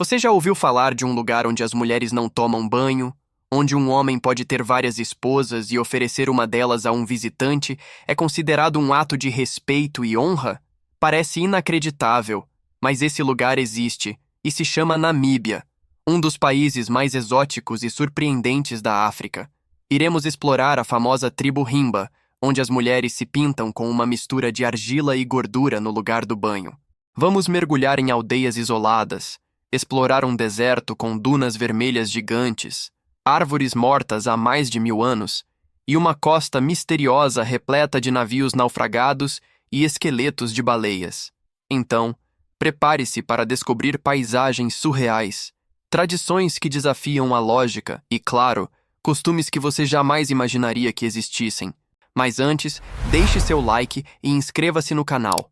Você já ouviu falar de um lugar onde as mulheres não tomam banho, onde um homem pode ter várias esposas e oferecer uma delas a um visitante é considerado um ato de respeito e honra? Parece inacreditável, mas esse lugar existe e se chama Namíbia, um dos países mais exóticos e surpreendentes da África. Iremos explorar a famosa tribo Himba, onde as mulheres se pintam com uma mistura de argila e gordura no lugar do banho. Vamos mergulhar em aldeias isoladas, explorar um deserto com dunas vermelhas gigantes, árvores mortas há mais de 1000 anos e uma costa misteriosa repleta de navios naufragados e esqueletos de baleias. Então, prepare-se para descobrir paisagens surreais, tradições que desafiam a lógica e, claro, costumes que você jamais imaginaria que existissem. Mas antes, deixe seu like e inscreva-se no canal.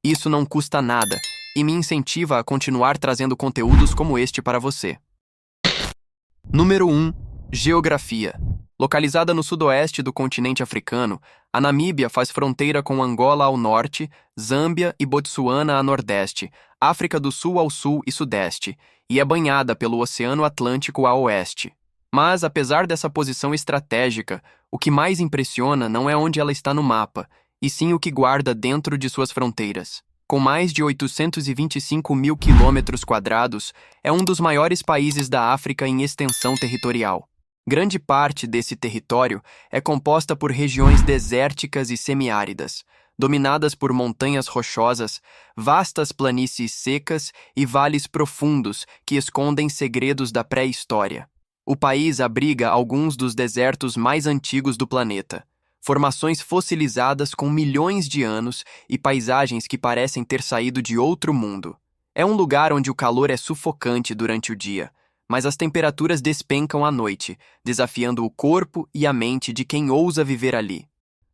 Isso não custa nada e me incentiva a continuar trazendo conteúdos como este para você. Número 1. Geografia. Localizada no sudoeste do continente africano, a Namíbia faz fronteira com Angola ao norte, Zâmbia e Botsuana a nordeste, África do Sul ao sul e sudeste, e é banhada pelo Oceano Atlântico a oeste. Mas, apesar dessa posição estratégica, o que mais impressiona não é onde ela está no mapa, e sim o que guarda dentro de suas fronteiras. Com mais de 825 mil quilômetros quadrados, é um dos maiores países da África em extensão territorial. Grande parte desse território é composta por regiões desérticas e semiáridas, dominadas por montanhas rochosas, vastas planícies secas e vales profundos que escondem segredos da pré-história. O país abriga alguns dos desertos mais antigos do planeta, formações fossilizadas com milhões de anos e paisagens que parecem ter saído de outro mundo. É um lugar onde o calor é sufocante durante o dia, mas as temperaturas despencam à noite, desafiando o corpo e a mente de quem ousa viver ali.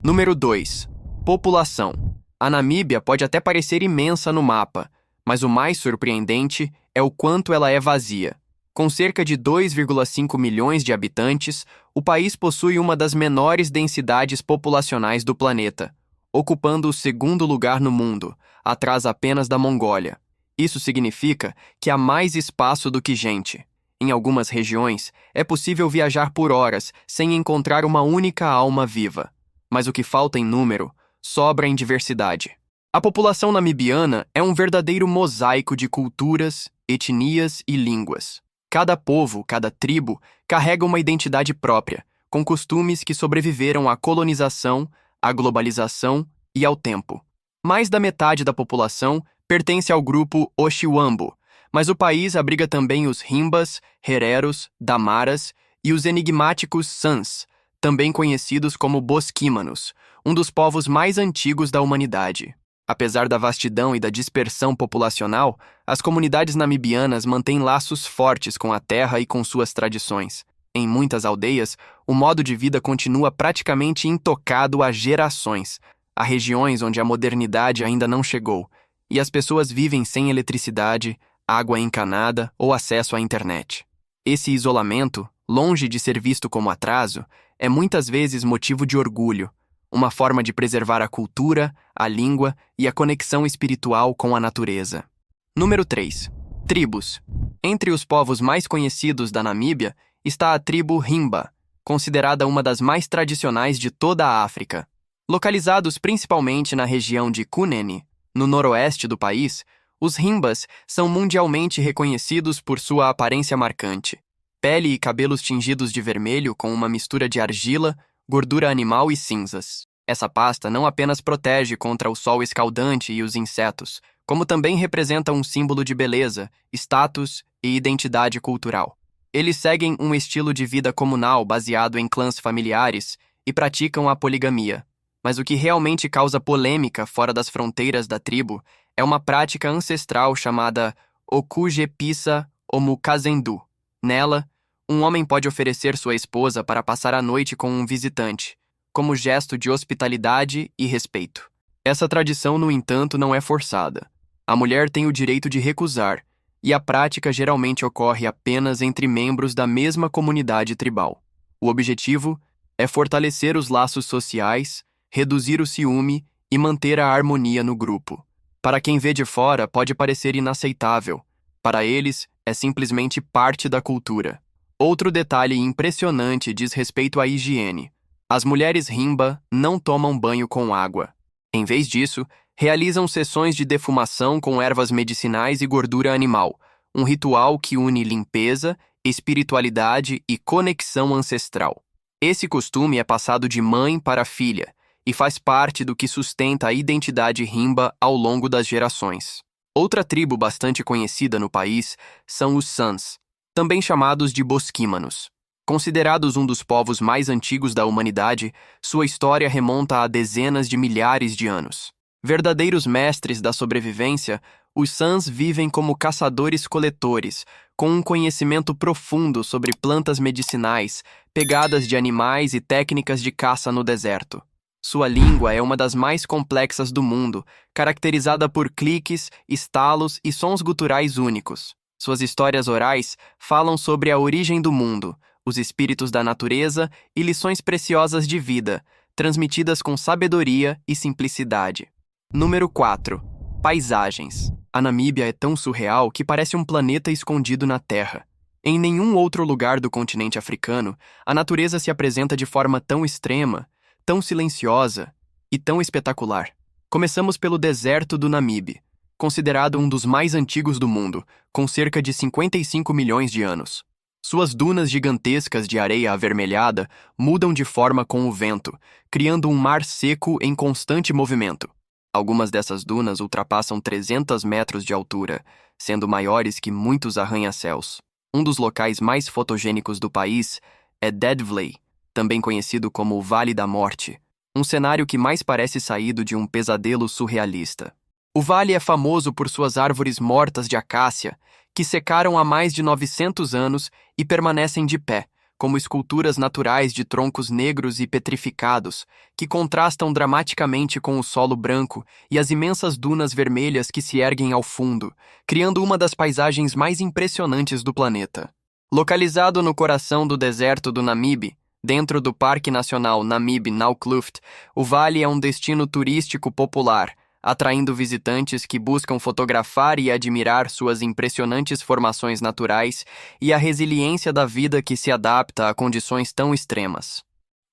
Número 2. População. A Namíbia pode até parecer imensa no mapa, mas o mais surpreendente é o quanto ela é vazia. Com cerca de 2,5 milhões de habitantes, o país possui uma das menores densidades populacionais do planeta, ocupando o segundo lugar no mundo, atrás apenas da Mongólia. Isso significa que há mais espaço do que gente. Em algumas regiões, é possível viajar por horas sem encontrar uma única alma viva. Mas o que falta em número, sobra em diversidade. A população namibiana é um verdadeiro mosaico de culturas, etnias e línguas. Cada povo, cada tribo, carrega uma identidade própria, com costumes que sobreviveram à colonização, à globalização e ao tempo. Mais da metade da população pertence ao grupo Oshiwambo, mas o país abriga também os Himbas, Hereros, Damaras e os enigmáticos Sans, também conhecidos como Bosquimanos, um dos povos mais antigos da humanidade. Apesar da vastidão e da dispersão populacional, as comunidades namibianas mantêm laços fortes com a terra e com suas tradições. Em muitas aldeias, o modo de vida continua praticamente intocado há gerações. Há regiões onde a modernidade ainda não chegou, e as pessoas vivem sem eletricidade, água encanada ou acesso à internet. Esse isolamento, longe de ser visto como atraso, é muitas vezes motivo de orgulho, uma forma de preservar a cultura, a língua e a conexão espiritual com a natureza. Número 3. Tribos. Entre os povos mais conhecidos da Namíbia está a tribo Himba, considerada uma das mais tradicionais de toda a África. Localizados principalmente na região de Kunene, no noroeste do país, os Himbas são mundialmente reconhecidos por sua aparência marcante. Pele e cabelos tingidos de vermelho com uma mistura de argila, gordura animal e cinzas. Essa pasta não apenas protege contra o sol escaldante e os insetos, como também representa um símbolo de beleza, status e identidade cultural. Eles seguem um estilo de vida comunal baseado em clãs familiares e praticam a poligamia. Mas o que realmente causa polêmica fora das fronteiras da tribo é uma prática ancestral chamada Okujepissa Omukazendu. Nela, um homem pode oferecer sua esposa para passar a noite com um visitante, como gesto de hospitalidade e respeito. Essa tradição, no entanto, não é forçada. A mulher tem o direito de recusar, e a prática geralmente ocorre apenas entre membros da mesma comunidade tribal. O objetivo é fortalecer os laços sociais, reduzir o ciúme e manter a harmonia no grupo. Para quem vê de fora, pode parecer inaceitável. Para eles, é simplesmente parte da cultura. Outro detalhe impressionante diz respeito à higiene. As mulheres Himba não tomam banho com água. Em vez disso, realizam sessões de defumação com ervas medicinais e gordura animal, um ritual que une limpeza, espiritualidade e conexão ancestral. Esse costume é passado de mãe para filha e faz parte do que sustenta a identidade Himba ao longo das gerações. Outra tribo bastante conhecida no país são os Sans, também chamados de bosquímanos. Considerados um dos povos mais antigos da humanidade, sua história remonta a dezenas de milhares de anos. Verdadeiros mestres da sobrevivência, os Sans vivem como caçadores-coletores, com um conhecimento profundo sobre plantas medicinais, pegadas de animais e técnicas de caça no deserto. Sua língua é uma das mais complexas do mundo, caracterizada por cliques, estalos e sons guturais únicos. Suas histórias orais falam sobre a origem do mundo, os espíritos da natureza e lições preciosas de vida, transmitidas com sabedoria e simplicidade. Número 4. Paisagens. A Namíbia é tão surreal que parece um planeta escondido na Terra. Em nenhum outro lugar do continente africano, a natureza se apresenta de forma tão extrema, tão silenciosa e tão espetacular. Começamos pelo deserto do Namibe, considerado um dos mais antigos do mundo, com cerca de 55 milhões de anos. Suas dunas gigantescas de areia avermelhada mudam de forma com o vento, criando um mar seco em constante movimento. Algumas dessas dunas ultrapassam 300 metros de altura, sendo maiores que muitos arranha-céus. Um dos locais mais fotogênicos do país é Deadvlei, também conhecido como o Vale da Morte, um cenário que mais parece saído de um pesadelo surrealista. O vale é famoso por suas árvores mortas de acácia, que secaram há mais de 900 anos e permanecem de pé, como esculturas naturais de troncos negros e petrificados, que contrastam dramaticamente com o solo branco e as imensas dunas vermelhas que se erguem ao fundo, criando uma das paisagens mais impressionantes do planeta. Localizado no coração do deserto do Namibe, dentro do Parque Nacional Namib-Naukluft, o vale é um destino turístico popular, atraindo visitantes que buscam fotografar e admirar suas impressionantes formações naturais e a resiliência da vida que se adapta a condições tão extremas.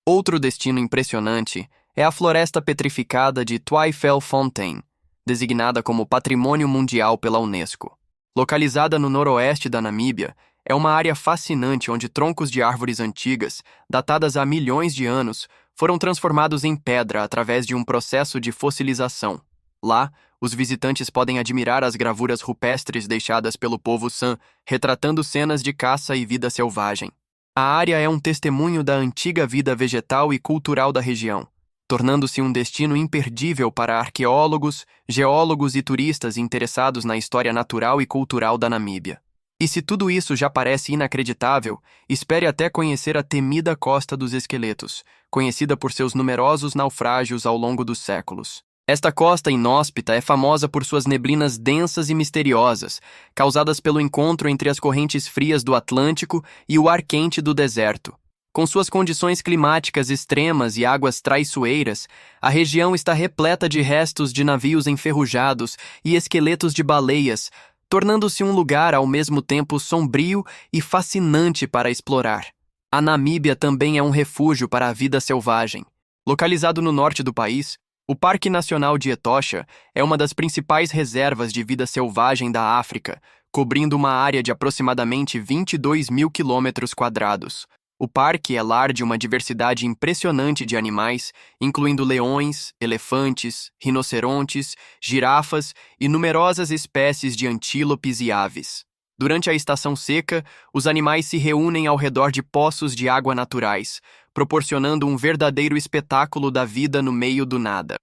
Outro destino impressionante é a floresta petrificada de Tweefelfontein, designada como Patrimônio Mundial pela Unesco. Localizada no noroeste da Namíbia, é uma área fascinante onde troncos de árvores antigas, datadas há milhões de anos, foram transformados em pedra através de um processo de fossilização. Lá, os visitantes podem admirar as gravuras rupestres deixadas pelo povo San, retratando cenas de caça e vida selvagem. A área é um testemunho da antiga vida vegetal e cultural da região, tornando-se um destino imperdível para arqueólogos, geólogos e turistas interessados na história natural e cultural da Namíbia. E se tudo isso já parece inacreditável, espere até conhecer a temida Costa dos Esqueletos, conhecida por seus numerosos naufrágios ao longo dos séculos. Esta costa inóspita é famosa por suas neblinas densas e misteriosas, causadas pelo encontro entre as correntes frias do Atlântico e o ar quente do deserto. Com suas condições climáticas extremas e águas traiçoeiras, a região está repleta de restos de navios enferrujados e esqueletos de baleias, tornando-se um lugar ao mesmo tempo sombrio e fascinante para explorar. A Namíbia também é um refúgio para a vida selvagem. Localizado no norte do país, o Parque Nacional de Etosha é uma das principais reservas de vida selvagem da África, cobrindo uma área de aproximadamente 22 mil quilômetros quadrados. O parque é lar de uma diversidade impressionante de animais, incluindo leões, elefantes, rinocerontes, girafas e numerosas espécies de antílopes e aves. Durante a estação seca, os animais se reúnem ao redor de poços de água naturais, proporcionando um verdadeiro espetáculo da vida no meio do nada.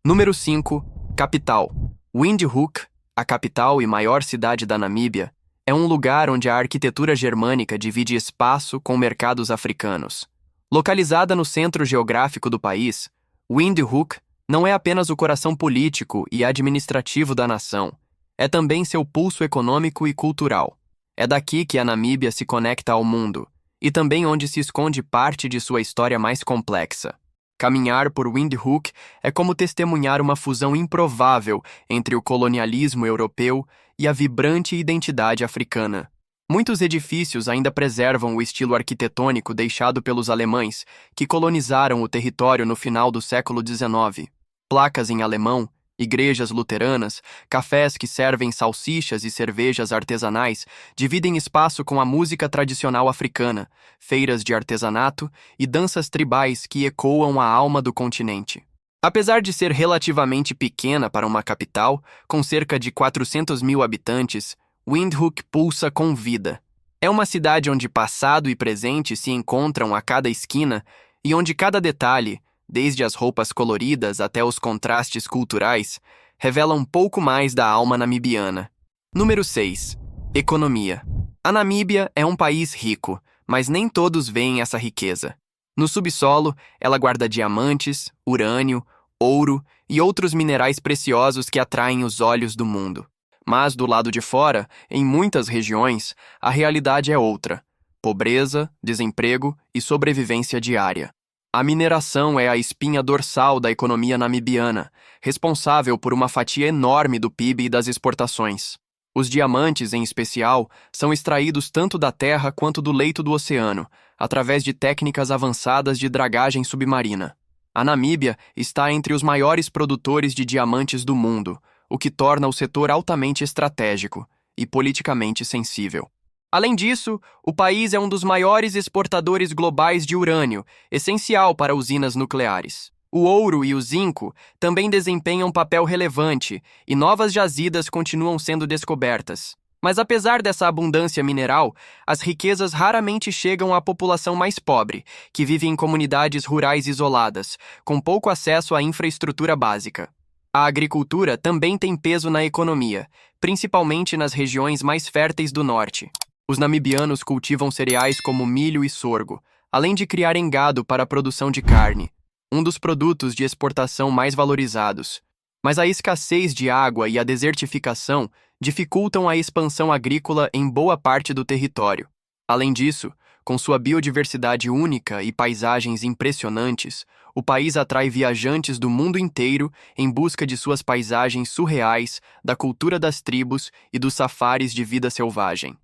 Número 5. Capital. Windhoek, a capital e maior cidade da Namíbia, é um lugar onde a arquitetura germânica divide espaço com mercados africanos. Localizada no centro geográfico do país, Windhoek não é apenas o coração político e administrativo da nação, é também seu pulso econômico e cultural. É daqui que a Namíbia se conecta ao mundo, e também onde se esconde parte de sua história mais complexa. Caminhar por Windhoek é como testemunhar uma fusão improvável entre o colonialismo europeu e a vibrante identidade africana. Muitos edifícios ainda preservam o estilo arquitetônico deixado pelos alemães, que colonizaram o território no final do século XIX. Placas em alemão, igrejas luteranas, cafés que servem salsichas e cervejas artesanais dividem espaço com a música tradicional africana, feiras de artesanato e danças tribais que ecoam a alma do continente. Apesar de ser relativamente pequena para uma capital, com cerca de 400 mil habitantes, Windhoek pulsa com vida. É uma cidade onde passado e presente se encontram a cada esquina e onde cada detalhe, desde as roupas coloridas até os contrastes culturais, revela um pouco mais da alma namibiana. Número 6. Economia. A Namíbia é um país rico, mas nem todos veem essa riqueza. No subsolo, ela guarda diamantes, urânio, ouro e outros minerais preciosos que atraem os olhos do mundo. Mas do lado de fora, em muitas regiões, a realidade é outra: pobreza, desemprego e sobrevivência diária. A mineração é a espinha dorsal da economia namibiana, responsável por uma fatia enorme do PIB e das exportações. Os diamantes, em especial, são extraídos tanto da terra quanto do leito do oceano, através de técnicas avançadas de dragagem submarina. A Namíbia está entre os maiores produtores de diamantes do mundo, o que torna o setor altamente estratégico e politicamente sensível. Além disso, o país é um dos maiores exportadores globais de urânio, essencial para usinas nucleares. O ouro e o zinco também desempenham papel relevante e novas jazidas continuam sendo descobertas. Mas apesar dessa abundância mineral, as riquezas raramente chegam à população mais pobre, que vive em comunidades rurais isoladas, com pouco acesso à infraestrutura básica. A agricultura também tem peso na economia, principalmente nas regiões mais férteis do norte. Os namibianos cultivam cereais como milho e sorgo, além de criarem gado para a produção de carne, um dos produtos de exportação mais valorizados. Mas a escassez de água e a desertificação dificultam a expansão agrícola em boa parte do território. Além disso, com sua biodiversidade única e paisagens impressionantes, o país atrai viajantes do mundo inteiro em busca de suas paisagens surreais, da cultura das tribos e dos safaris de vida selvagem.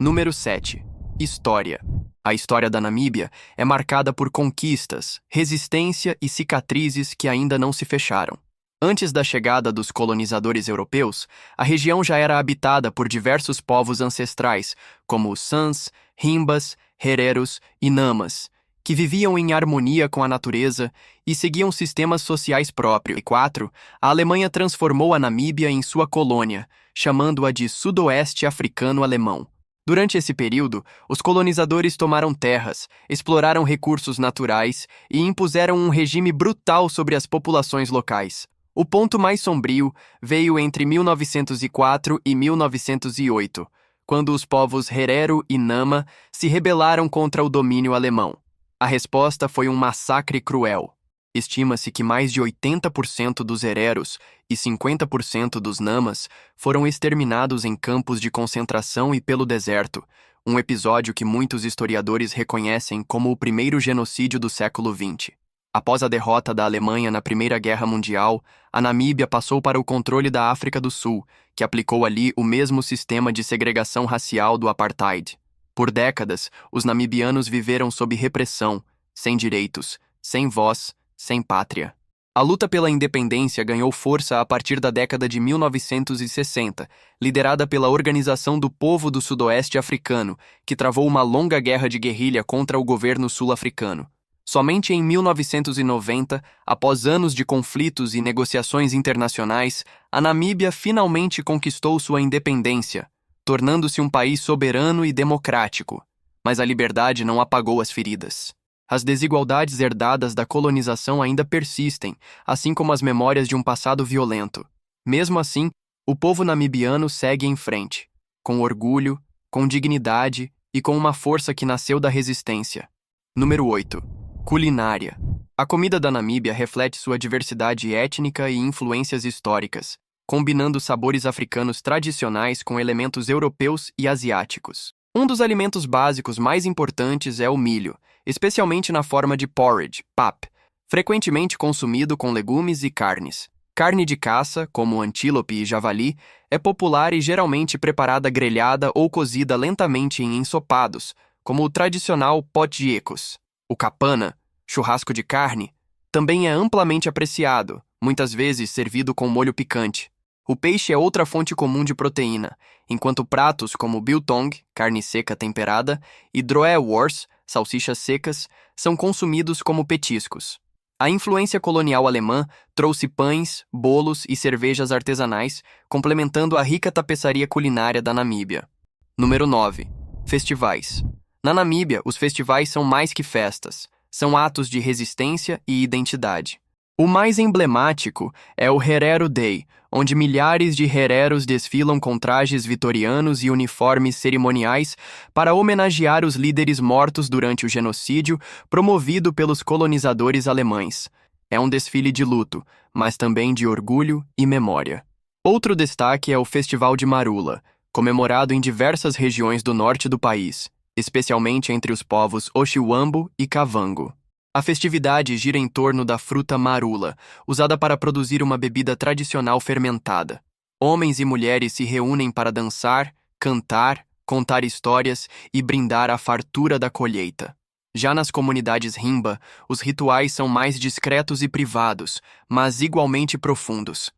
Número 7. História. A história da Namíbia é marcada por conquistas, resistência e cicatrizes que ainda não se fecharam. Antes da chegada dos colonizadores europeus, a região já era habitada por diversos povos ancestrais, como os Sans, Himbas, Hereros e Namas, que viviam em harmonia com a natureza e seguiam sistemas sociais próprios. Em 4, a Alemanha transformou a Namíbia em sua colônia, chamando-a de Sudoeste Africano Alemão. Durante esse período, os colonizadores tomaram terras, exploraram recursos naturais e impuseram um regime brutal sobre as populações locais. O ponto mais sombrio veio entre 1904 e 1908, quando os povos Herero e Nama se rebelaram contra o domínio alemão. A resposta foi um massacre cruel. Estima-se que mais de 80% dos Hereros e 50% dos Namas foram exterminados em campos de concentração e pelo deserto, um episódio que muitos historiadores reconhecem como o primeiro genocídio do século XX. Após a derrota da Alemanha na Primeira Guerra Mundial, a Namíbia passou para o controle da África do Sul, que aplicou ali o mesmo sistema de segregação racial do apartheid. Por décadas, os namibianos viveram sob repressão, sem direitos, sem voz, sem pátria. A luta pela independência ganhou força a partir da década de 1960, liderada pela Organização do Povo do Sudoeste Africano, que travou uma longa guerra de guerrilha contra o governo sul-africano. Somente em 1990, após anos de conflitos e negociações internacionais, a Namíbia finalmente conquistou sua independência, tornando-se um país soberano e democrático. Mas a liberdade não apagou as feridas. As desigualdades herdadas da colonização ainda persistem, assim como as memórias de um passado violento. Mesmo assim, o povo namibiano segue em frente, com orgulho, com dignidade e com uma força que nasceu da resistência. Número 8. Culinária. A comida da Namíbia reflete sua diversidade étnica e influências históricas, combinando sabores africanos tradicionais com elementos europeus e asiáticos. Um dos alimentos básicos mais importantes é o milho, especialmente na forma de porridge, pap, frequentemente consumido com legumes e carnes. Carne de caça, como antílope e javali, é popular e geralmente preparada grelhada ou cozida lentamente em ensopados, como o tradicional potjekos. O capana, churrasco de carne, também é amplamente apreciado, muitas vezes servido com molho picante. O peixe é outra fonte comum de proteína, enquanto pratos como biltong, carne seca temperada, e droewors, salsichas secas, são consumidos como petiscos. A influência colonial alemã trouxe pães, bolos e cervejas artesanais, complementando a rica tapeçaria culinária da Namíbia. Número 9. Festivais. Na Namíbia, os festivais são mais que festas, são atos de resistência e identidade. O mais emblemático é o Herero Day, onde milhares de hereros desfilam com trajes vitorianos e uniformes cerimoniais para homenagear os líderes mortos durante o genocídio promovido pelos colonizadores alemães. É um desfile de luto, mas também de orgulho e memória. Outro destaque é o Festival de Marula, comemorado em diversas regiões do norte do país, especialmente entre os povos Oshiwambo e Kavango. A festividade gira em torno da fruta marula, usada para produzir uma bebida tradicional fermentada. Homens e mulheres se reúnem para dançar, cantar, contar histórias e brindar a fartura da colheita. Já nas comunidades Rimba, os rituais são mais discretos e privados, mas igualmente profundos.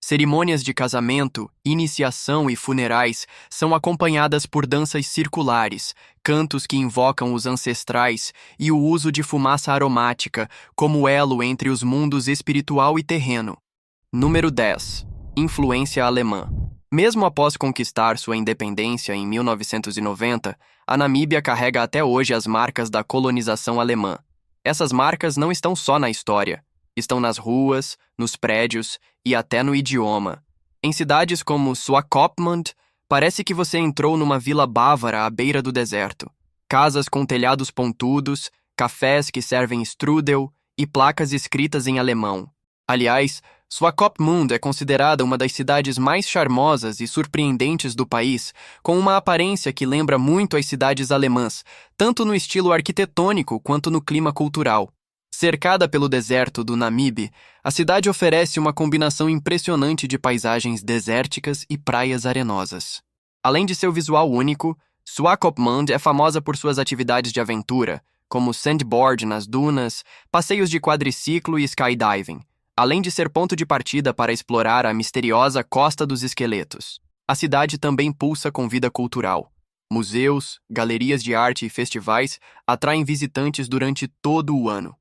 Cerimônias de casamento, iniciação e funerais são acompanhadas por danças circulares, cantos que invocam os ancestrais e o uso de fumaça aromática como elo entre os mundos espiritual e terreno. Número 10. Influência alemã. Mesmo após conquistar sua independência em 1990, a Namíbia carrega até hoje as marcas da colonização alemã. Essas marcas não estão só na história. Estão nas ruas, nos prédios e até no idioma. Em cidades como Swakopmund, parece que você entrou numa vila bávara à beira do deserto. Casas com telhados pontudos, cafés que servem strudel e placas escritas em alemão. Aliás, Swakopmund é considerada uma das cidades mais charmosas e surpreendentes do país, com uma aparência que lembra muito as cidades alemãs, tanto no estilo arquitetônico quanto no clima cultural. Cercada pelo deserto do Namibe, a cidade oferece uma combinação impressionante de paisagens desérticas e praias arenosas. Além de seu visual único, Swakopmund é famosa por suas atividades de aventura, como sandboard nas dunas, passeios de quadriciclo e skydiving, além de ser ponto de partida para explorar a misteriosa Costa dos Esqueletos. A cidade também pulsa com vida cultural. Museus, galerias de arte e festivais atraem visitantes durante todo o ano.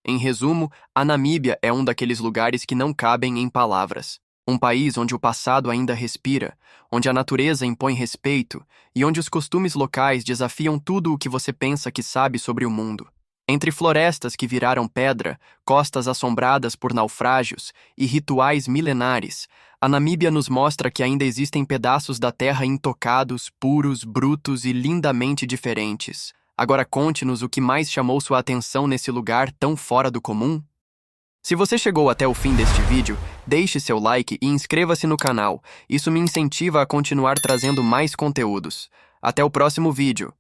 Em resumo, a Namíbia é um daqueles lugares que não cabem em palavras. Um país onde o passado ainda respira, onde a natureza impõe respeito e onde os costumes locais desafiam tudo o que você pensa que sabe sobre o mundo. Entre florestas que viraram pedra, costas assombradas por naufrágios e rituais milenares, a Namíbia nos mostra que ainda existem pedaços da terra intocados, puros, brutos e lindamente diferentes. Agora conte-nos o que mais chamou sua atenção nesse lugar tão fora do comum? Se você chegou até o fim deste vídeo, deixe seu like e inscreva-se no canal. Isso me incentiva a continuar trazendo mais conteúdos. Até o próximo vídeo.